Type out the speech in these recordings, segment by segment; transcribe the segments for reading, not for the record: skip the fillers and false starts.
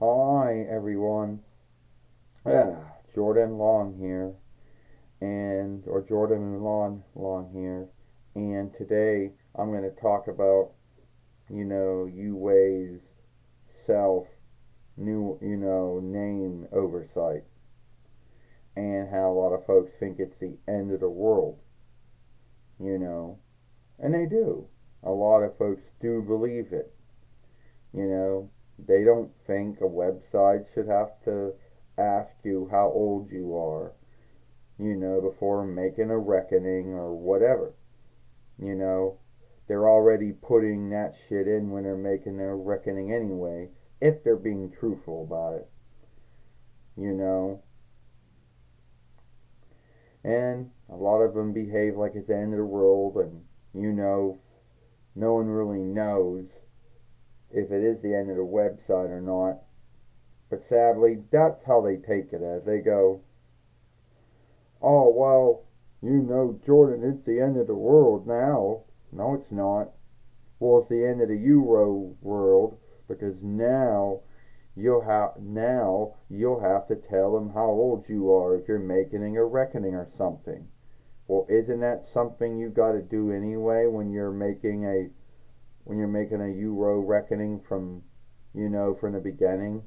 Hi everyone. Jordan Long here, or Jordan Long here, and today I'm going to talk about Youway's self new name oversight, and how a lot of folks think it's the end of the world, you know, and they do. A lot of folks do believe it, you know. They don't think a website should have to ask you how old you are, before making a reckoning or whatever. You know, they're already putting that shit in when they're making their reckoning anyway, if they're being truthful about it, you know. And a lot of them behave like it's the end of the world, and no one really knows if it is the end of the website or not. But sadly, that's how they take it, as they go, oh, well, Jordan, it's the end of the world now. No, it's not. Well, it's the end of the Euro world, because now you'll have to tell them how old you are if you're making a reckoning or something. Well, isn't that something you got to do anyway when you're making a Euro reckoning from the beginning?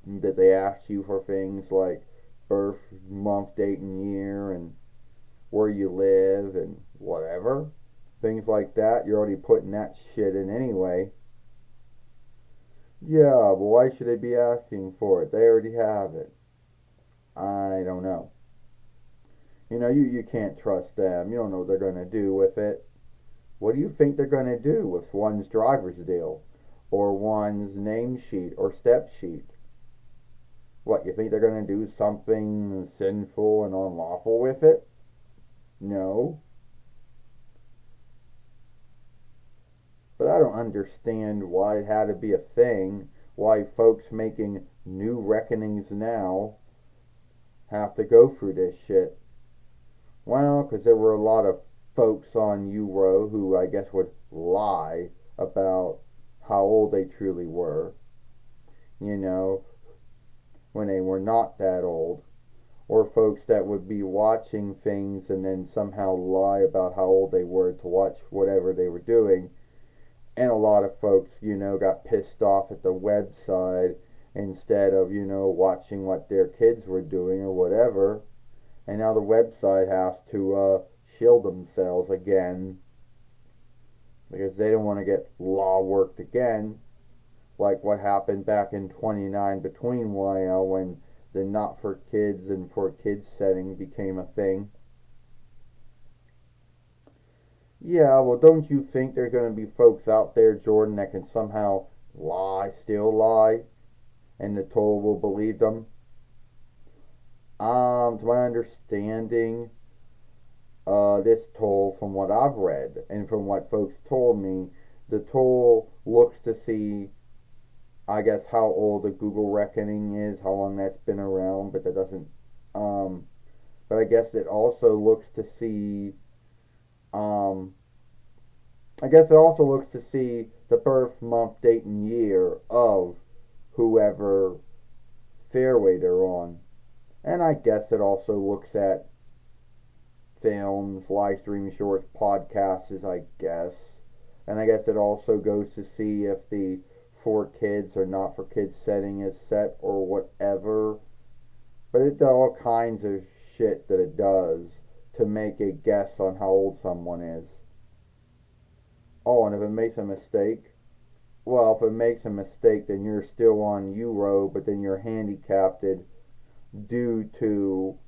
That they ask you for things like birth, month, date, and year, and where you live, and whatever. Things like that. You're already putting that shit in anyway. Yeah, but why should they be asking for it? They already have it. I don't know. You can't trust them. You don't know what they're going to do with it. What do you think they're going to do with one's driver's deal? Or one's name sheet or step sheet? What, you think they're going to do something sinful and unlawful with it? No. But I don't understand why it had to be a thing. Why folks making new reckonings now have to go through this shit. Well, because there were a lot of folks on Euro who I guess would lie about how old they truly were, you know, when they were not that old. Or folks that would be watching things and then somehow lie about how old they were to watch whatever they were doing. And a lot of folks, got pissed off at the website instead of, watching what their kids were doing or whatever. And now the website has to shield themselves again because they don't want to get law worked again, like what happened back in 29 between YL when the not for kids and for kids setting became a thing. Yeah, well, don't you think there are going to be folks out there, Jordan, that can somehow still lie, and the toll will believe them? To my understanding, this toll, from what I've read and from what folks told me, the toll looks to see, I guess, how old the Google reckoning is, how long that's been around, but that doesn't. Um, but I guess it also looks to see. Um, I guess it also looks to see the birth, month, date, and year of whoever fairway they're on. And I guess it also looks at films, live stream shorts, podcasts, I guess. And I guess it also goes to see if the for kids or not for kids setting is set or whatever. But it does all kinds of shit that it does to make a guess on how old someone is. Oh, and if it makes a mistake, well, if it makes a mistake, then you're still on Euro, but then you're handicapped due to,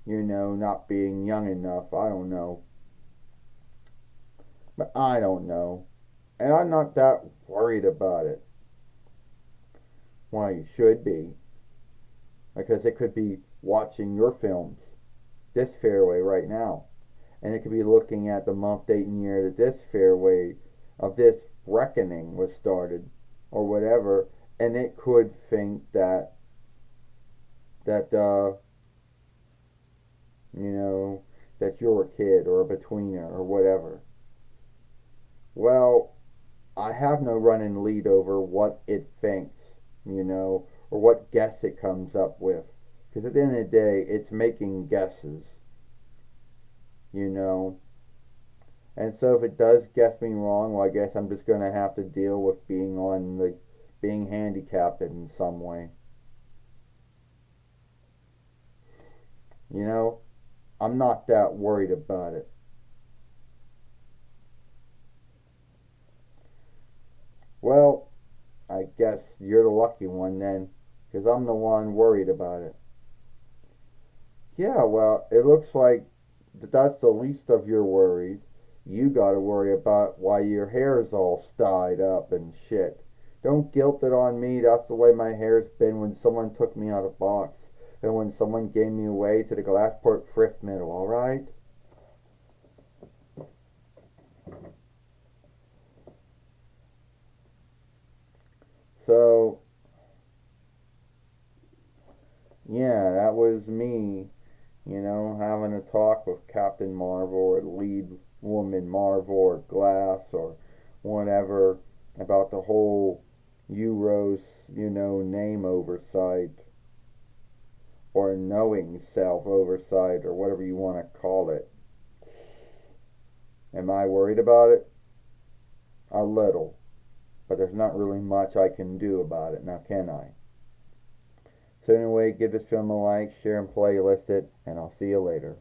not being young enough. I don't know. But I don't know. And I'm not that worried about it. Well, you should be. Because it could be watching your films, this fairway right now. And it could be looking at the month, date, and year that this fairway of this reckoning was started, or whatever. And it could think that you know, that you're a kid or a betweener or whatever. Well, I have no running lead over what it thinks, or what guess it comes up with. Because at the end of the day, it's making guesses, you know. And so if it does guess me wrong, well, I guess I'm just going to have to deal with being handicapped in some way. You know, I'm not that worried about it. Well, I guess you're the lucky one then, because I'm the one worried about it. Yeah, well, it looks like that's the least of your worries. You gotta worry about why your hair's all styed up and shit. Don't guilt it on me. That's the way my hair's been when someone took me out of box and when someone gave me away to the Glassport thrift mill, alright? So, yeah, that was me, having a talk with Captain Marvel or lead woman Marvel or Glass or whatever about the whole Euros, name oversight or knowing self oversight or whatever you want to call it. Am I worried about it? A little, but there's not really much I can do about it now, can I? So anyway, give this film a like, share and playlist it, and I'll see you later.